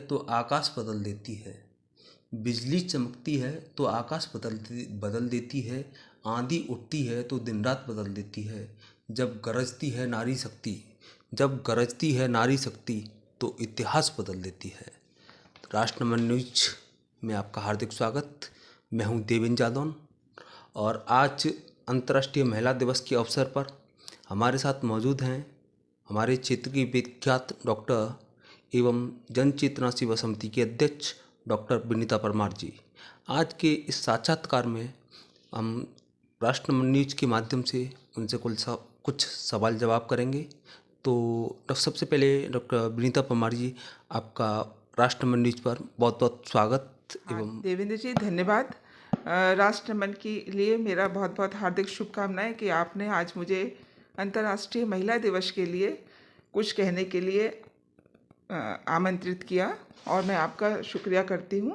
तो आकाश बदल देती है। बिजली चमकती है तो आकाश बदल देती है। आंधी उठती है तो दिन रात बदल देती है। जब गरजती है नारी शक्ति, जब गरजती है नारी शक्ति तो इतिहास बदल देती है। राष्ट्रमंच न्यूज में आपका हार्दिक स्वागत। मैं हूं देवेंद्र जादौन और आज अंतर्राष्ट्रीय महिला दिवस के अवसर पर हमारे साथ मौजूद हैं हमारे क्षेत्र की विख्यात डॉक्टर एवं जन चेतना सेवा समिति के अध्यक्ष डॉक्टर विनीता परमार जी। आज के इस साक्षात्कार में हम राष्ट्रमंच न्यूज के माध्यम से उनसे कुछ सवाल जवाब करेंगे। तो सबसे पहले डॉक्टर विनीता परमार जी, आपका राष्ट्रमंच न्यूज पर बहुत बहुत स्वागत। एवं देवेंद्र जी धन्यवाद। राष्ट्रमंच के लिए मेरा बहुत बहुत हार्दिक शुभकामनाएं कि आपने आज मुझे अंतर्राष्ट्रीय महिला दिवस के लिए कुछ कहने के लिए आमंत्रित किया और मैं आपका शुक्रिया करती हूं।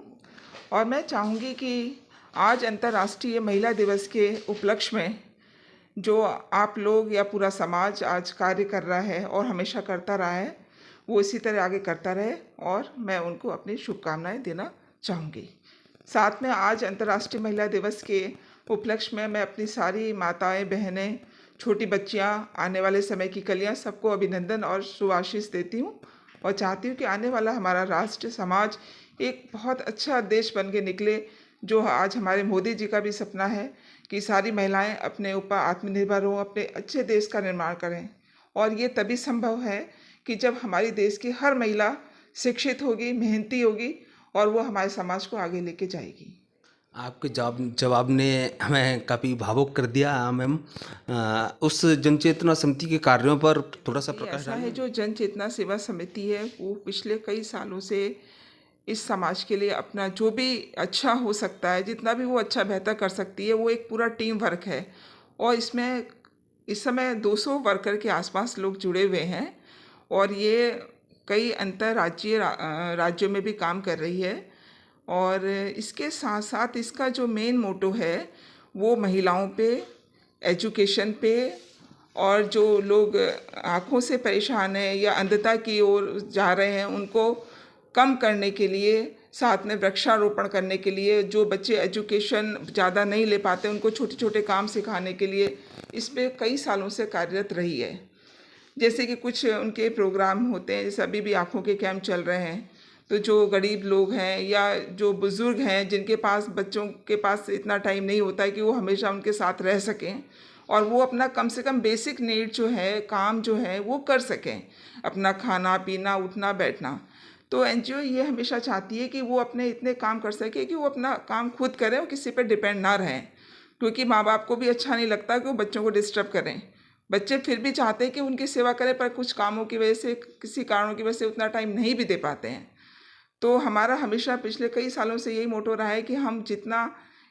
और मैं चाहूँगी कि आज अंतर्राष्ट्रीय महिला दिवस के उपलक्ष्य में जो आप लोग या पूरा समाज आज कार्य कर रहा है और हमेशा करता रहा है, वो इसी तरह आगे करता रहे और मैं उनको अपनी शुभकामनाएं देना चाहूँगी। साथ में आज अंतर्राष्ट्रीय महिला दिवस के उपलक्ष्य में मैं अपनी सारी माताएं, बहनें, छोटी बच्चियां, आने वाले समय की कलियां सबको अभिनंदन और शुभाशीष देती हूं और चाहती हूं कि आने वाला हमारा राष्ट्र समाज एक बहुत अच्छा देश बन के निकले, जो आज हमारे मोदी जी का भी सपना है कि सारी महिलाएं अपने ऊपर आत्मनिर्भर हों, अपने अच्छे देश का निर्माण करें। और ये तभी संभव है कि जब हमारी देश की हर महिला शिक्षित होगी, मेहनती होगी और वो हमारे समाज को आगे लेके जाएगी। आपके जवाब ने हमें काफ़ी भावुक कर दिया मैम। उस जनचेतना समिति के कार्यों पर थोड़ा सा प्रकाश ऐसा है, जो जन चेतना सेवा समिति है वो पिछले कई सालों से इस समाज के लिए अपना जो भी अच्छा हो सकता है, जितना भी वो अच्छा बेहतर कर सकती है, वो एक पूरा टीम वर्क है। और इसमें इस समय 200 वर्कर के आसपास लोग जुड़े हुए हैं और ये कई अंतर्राज्यीय राज्यों में भी काम कर रही है। और इसके साथ साथ इसका जो मेन मोटो है वो महिलाओं पे, एजुकेशन पे, और जो लोग आँखों से परेशान हैं या अंधता की ओर जा रहे हैं उनको कम करने के लिए, साथ में वृक्षारोपण करने के लिए, जो बच्चे एजुकेशन ज़्यादा नहीं ले पाते उनको छोटे छोटे काम सिखाने के लिए इस पे कई सालों से कार्यरत रही है। जैसे कि कुछ उनके प्रोग्राम होते हैं, जैसे अभी भी आँखों के कैंप चल रहे हैं, तो जो गरीब लोग हैं या जो बुज़ुर्ग हैं जिनके पास बच्चों के पास इतना टाइम नहीं होता है कि वो हमेशा उनके साथ रह सकें और वो अपना कम से कम बेसिक नीड जो है, काम जो है वो कर सकें, अपना खाना पीना, उठना बैठना। तो एनजीओ ये हमेशा चाहती है कि वो अपने इतने काम कर सके कि वो अपना काम खुद करें और किसी पर डिपेंड ना रहें, क्योंकि माँ बाप को भी अच्छा नहीं लगता कि वो बच्चों को डिस्टर्ब करें। बच्चे फिर भी चाहते हैं कि उनकी सेवा करें, पर कुछ कामों की वजह से, किसी कारणों की वजह से उतना टाइम नहीं भी दे पाते हैं। तो हमारा हमेशा पिछले कई सालों से यही मोटो रहा है कि हम जितना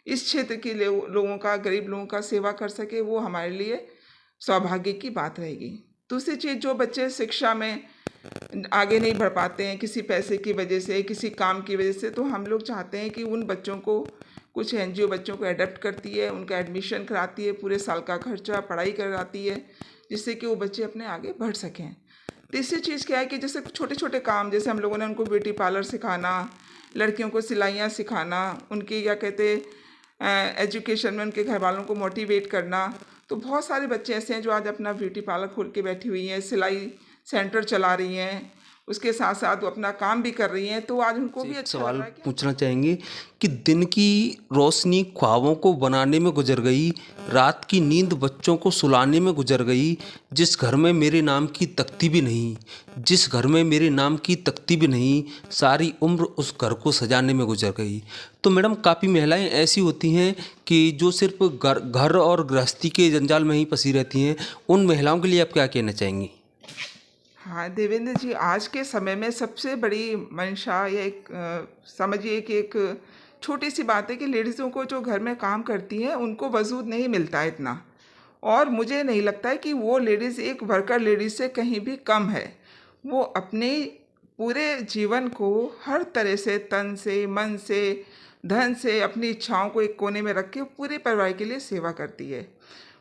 इस क्षेत्र के लोगों का, गरीब लोगों का सेवा कर सके वो हमारे लिए सौभाग्य की बात रहेगी। दूसरी चीज़, जो बच्चे शिक्षा में आगे नहीं बढ़ पाते हैं किसी पैसे की वजह से, किसी काम की वजह से, तो हम लोग चाहते हैं कि उन बच्चों को, कुछ एनजीओ बच्चों को एडप्ट करती है, उनका एडमिशन कराती है, पूरे साल का खर्चा, पढ़ाई कराती है, जिससे कि वो बच्चे अपने आगे बढ़ सकें। तीसरी चीज़ क्या है कि जैसे छोटे छोटे काम, जैसे हम लोगों ने उनको ब्यूटी पार्लर सिखाना, लड़कियों को सिलाइयाँ सिखाना, उनकी क्या कहते एजुकेशन में उनके घर वालों को मोटिवेट करना। तो बहुत सारे बच्चे ऐसे हैं जो आज अपना ब्यूटी पार्लर खोल के बैठी हुई हैं, सिलाई सेंटर चला रही हैं, उसके साथ साथ वो अपना काम भी कर रही हैं। तो आज उनको भी अच्छा सवाल लग रहा है कि पूछना चाहेंगे कि दिन की रोशनी ख्वाबों को बनाने में गुजर गई, रात की नींद बच्चों को सुलाने में गुजर गई, जिस घर में मेरे नाम की तख्ती भी नहीं, जिस घर में मेरे नाम की तख्ती भी नहीं, सारी उम्र उस घर को सजाने में गुजर गई। तो मैडम, काफ़ी महिलाएं ऐसी होती हैं कि जो सिर्फ घर और गृहस्थी के जंजाल में ही फंसी रहती हैं। उन महिलाओं के लिए आप क्या कहना चाहेंगी? हाँ देवेंद्र जी, आज के समय में सबसे बड़ी मंशा या एक समझिए कि एक छोटी सी बात है कि लेडीज़ों को जो घर में काम करती हैं उनको वजूद नहीं मिलता है इतना। और मुझे नहीं लगता है कि वो लेडीज़ एक वर्कर लेडीज़ से कहीं भी कम है। वो अपने पूरे जीवन को हर तरह से, तन से, मन से, धन से, अपनी इच्छाओं को एक कोने में रख के पूरे परिवार के लिए सेवा करती है।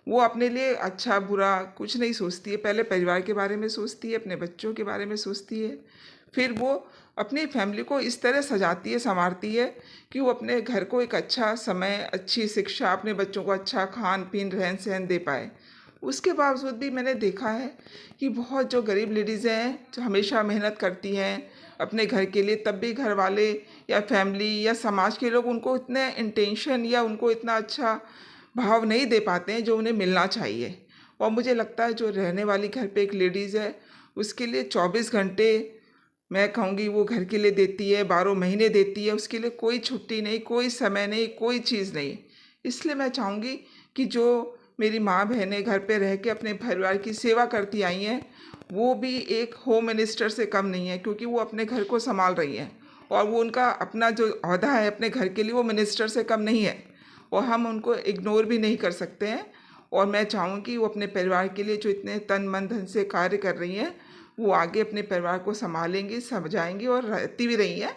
वो अपने लिए अच्छा बुरा कुछ नहीं सोचती है, पहले परिवार के बारे में सोचती है, अपने बच्चों के बारे में सोचती है, फिर वो अपनी फैमिली को इस तरह सजाती है, संवारती है कि वो अपने घर को एक अच्छा समय, अच्छी शिक्षा, अपने बच्चों को अच्छा खान पीन, रहन सहन दे पाए। उसके बावजूद भी मैंने देखा है कि बहुत जो गरीब लेडीज़ हैं, जो हमेशा मेहनत करती हैं अपने घर के लिए, तब भी घर वाले या फैमिली या समाज के लोग उनको इतने इंटेंशन या उनको इतना अच्छा भाव नहीं दे पाते हैं जो उन्हें मिलना चाहिए। और मुझे लगता है जो रहने वाली घर पे एक लेडीज़ है, उसके लिए 24 घंटे मैं कहूँगी वो घर के लिए देती है, 12 महीने देती है, उसके लिए कोई छुट्टी नहीं, कोई समय नहीं, कोई चीज़ नहीं। इसलिए मैं चाहूँगी कि जो मेरी माँ बहनें घर पे रह के अपने परिवार की सेवा करती आई हैं, वो भी एक होम मिनिस्टर से कम नहीं है, क्योंकि वो अपने घर को संभाल रही हैं और वो उनका अपना जो ओहदा है अपने घर के लिए, वो मिनिस्टर से कम नहीं है और हम उनको इग्नोर भी नहीं कर सकते हैं। और मैं चाहूँगी कि वो अपने परिवार के लिए जो इतने तन मन धन से कार्य कर रही हैं, वो आगे अपने परिवार को संभालेंगी, समझाएंगी और रहती भी रही हैं।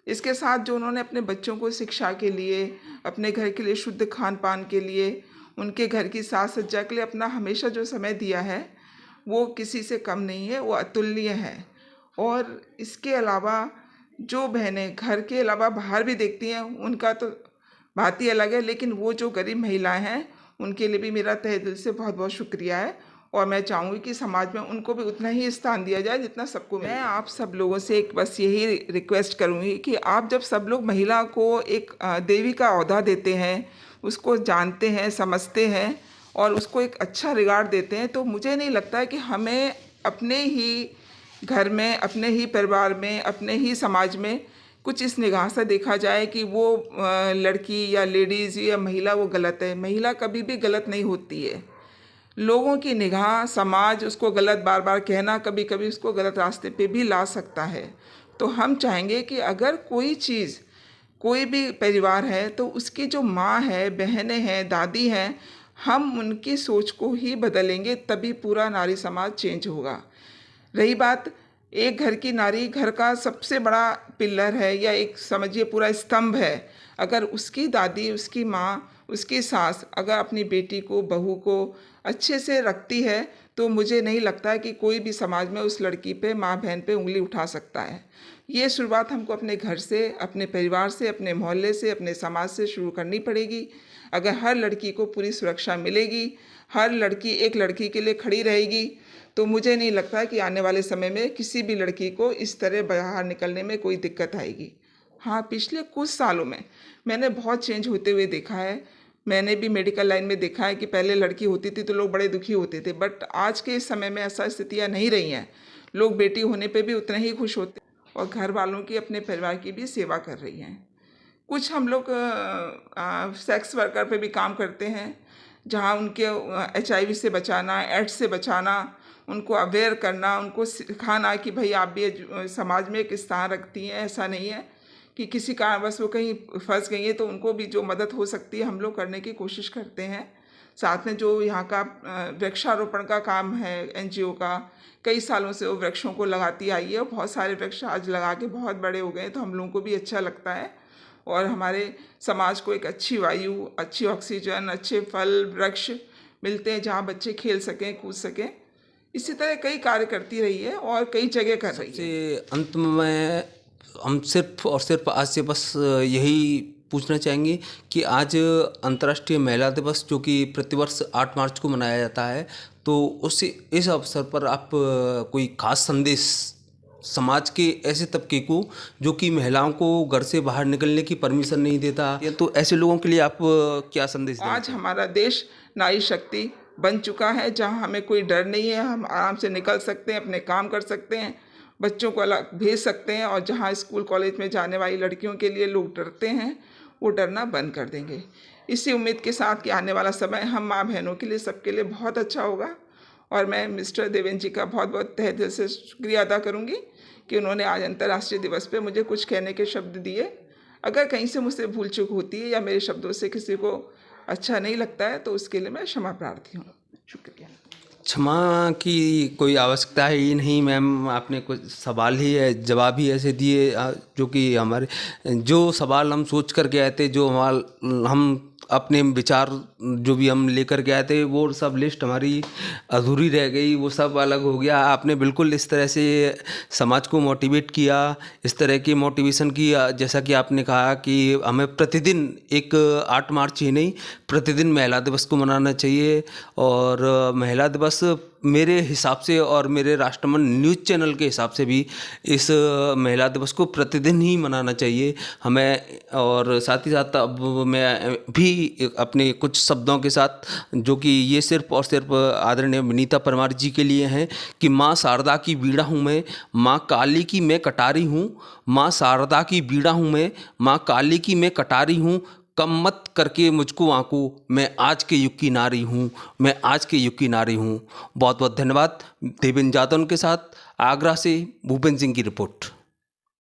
इसके साथ जो उन्होंने अपने बच्चों को शिक्षा के लिए, अपने घर के लिए शुद्ध खान पान के लिए, उनके घर की साज सज्जा के लिए अपना हमेशा जो समय दिया है, वो किसी से कम नहीं है, वो अतुलनीय है। और इसके अलावा जो बहनें घर के अलावा बाहर भी देखती हैं, उनका तो बात ही अलग है, लेकिन वो जो गरीब महिलाएं हैं, उनके लिए भी मेरा तहे दिल से बहुत बहुत शुक्रिया है। और मैं चाहूँगी कि समाज में उनको भी उतना ही स्थान दिया जाए जितना सबको मिले। मैं आप सब लोगों से एक बस यही रिक्वेस्ट करूँगी कि आप जब सब लोग महिला को एक देवी का ओहदा देते हैं, उसको जानते हैं, समझते हैं और उसको एक अच्छा रिगार्ड देते हैं, तो मुझे नहीं लगता है कि हमें अपने ही घर में, अपने ही परिवार में, अपने ही समाज में कुछ इस निगाह से देखा जाए कि वो लड़की या लेडीज़ या महिला वो गलत है। महिला कभी भी गलत नहीं होती है। लोगों की निगाह, समाज उसको गलत बार बार कहना कभी कभी उसको गलत रास्ते पे भी ला सकता है। तो हम चाहेंगे कि अगर कोई चीज़, कोई भी परिवार है, तो उसकी जो माँ है, बहनें हैं, दादी हैं, हम उनकी सोच को ही बदलेंगे, तभी पूरा नारी समाज चेंज होगा। रही बात, एक घर की नारी घर का सबसे बड़ा पिलर है या एक समझिए पूरा स्तंभ है। अगर उसकी दादी, उसकी माँ, उसकी सास अगर अपनी बेटी को, बहू को अच्छे से रखती है, तो मुझे नहीं लगता कि कोई भी समाज में उस लड़की पे, माँ बहन पे उंगली उठा सकता है। ये शुरुआत हमको अपने घर से, अपने परिवार से, अपने मोहल्ले से, अपने समाज से शुरू करनी पड़ेगी। अगर हर लड़की को पूरी सुरक्षा मिलेगी, हर लड़की एक लड़की के लिए खड़ी रहेगी, तो मुझे नहीं लगता कि आने वाले समय में किसी भी लड़की को इस तरह बाहर निकलने में कोई दिक्कत आएगी। हाँ, पिछले कुछ सालों में मैंने बहुत चेंज होते हुए देखा है। मैंने भी मेडिकल लाइन में देखा है कि पहले लड़की होती थी तो लोग बड़े दुखी होते थे, बट आज के इस समय में ऐसा स्थितियाँ नहीं रही हैं। लोग बेटी होने पे भी उतने ही खुश होते हैं और घर वालों की, अपने परिवार की भी सेवा कर रही हैं। कुछ हम लोग सेक्स वर्कर पे भी काम करते हैं, जहाँ उनके HIV से बचाना, एड्स से बचाना, उनको अवेयर करना, उनको सिखाना कि भाई आप भी समाज में एक स्थान रखती हैं। ऐसा नहीं है कि किसी कारणवश वो कहीं फंस गई है, तो उनको भी जो मदद हो सकती है हम लोग करने की कोशिश करते हैं। साथ में जो यहाँ का वृक्षारोपण का काम है NGO का, कई सालों से वो वृक्षों को लगाती आई है और बहुत सारे वृक्ष आज लगा के बहुत बड़े हो गए, तो हम लोगों को भी अच्छा लगता है और हमारे समाज को एक अच्छी वायु, अच्छी ऑक्सीजन, अच्छे फल वृक्ष मिलते हैं जहाँ बच्चे खेल सकें, कूद सकें। इसी तरह कई कार्य करती रही है और कई जगह कर रही है। अंत में हम सिर्फ और सिर्फ आज से बस यही पूछना चाहेंगे कि आज अंतर्राष्ट्रीय महिला दिवस जो कि प्रतिवर्ष 8 मार्च को मनाया जाता है, तो इस अवसर पर आप कोई खास संदेश समाज के ऐसे तबके को जो कि महिलाओं को घर से बाहर निकलने की परमिशन नहीं देता, तो ऐसे लोगों के लिए आप क्या संदेश देंगे? आज हमारा देश नारी शक्ति बन चुका है, जहां हमें कोई डर नहीं है। हम आराम से निकल सकते हैं, अपने काम कर सकते हैं, बच्चों को अलग भेज सकते हैं और जहां स्कूल कॉलेज में जाने वाली लड़कियों के लिए लोग डरते हैं, वो डरना बंद कर देंगे। इसी उम्मीद के साथ कि आने वाला समय हम माँ बहनों के लिए, सबके लिए बहुत अच्छा होगा। और मैं मिस्टर देवेंद्र जी का बहुत बहुत तहे दिल से शुक्रिया अदा करूँगी कि उन्होंने आज अंतर्राष्ट्रीय दिवस पे मुझे कुछ कहने के शब्द दिए। अगर कहीं से मुझसे भूल चूक होती है या मेरे शब्दों से किसी को अच्छा नहीं लगता है, तो उसके लिए मैं क्षमा प्रार्थी हूँ। शुक्रिया। क्षमा की कोई आवश्यकता है ही नहीं मैम, आपने कुछ सवाल ही है, जवाब ही ऐसे दिए जो कि हमारे जो सवाल हम सोच कर के आए थे, जो हम अपने विचार जो भी हम लेकर के आए थे वो सब लिस्ट हमारी अधूरी रह गई, वो सब अलग हो गया। आपने बिल्कुल इस तरह से समाज को मोटिवेट किया, इस तरह की मोटिवेशन की, जैसा कि आपने कहा कि हमें प्रतिदिन एक 8 मार्च ही नहीं, प्रतिदिन महिला दिवस को मनाना चाहिए। और महिला दिवस मेरे हिसाब से और मेरे राष्ट्रमंडल न्यूज़ चैनल के हिसाब से भी इस महिला दिवस को प्रतिदिन ही मनाना चाहिए हमें। और साथ ही साथ अब मैं भी अपने कुछ शब्दों के साथ, जो कि ये सिर्फ और सिर्फ आदरणीय विनीता परमार जी के लिए हैं, कि माँ शारदा की बीड़ा हूँ मैं, माँ काली की मैं कटारी हूँ, माँ शारदा की बीड़ा हूँ मैं, माँ काली की मैं कटारी हूँ, कम मत करके मुझको आंको, मैं आज के युग की नारी हूँ, मैं आज के युग की नारी हूँ। बहुत बहुत धन्यवाद। देवेंद्र जादव के साथ आगरा से भूपेंद्र सिंह की रिपोर्ट।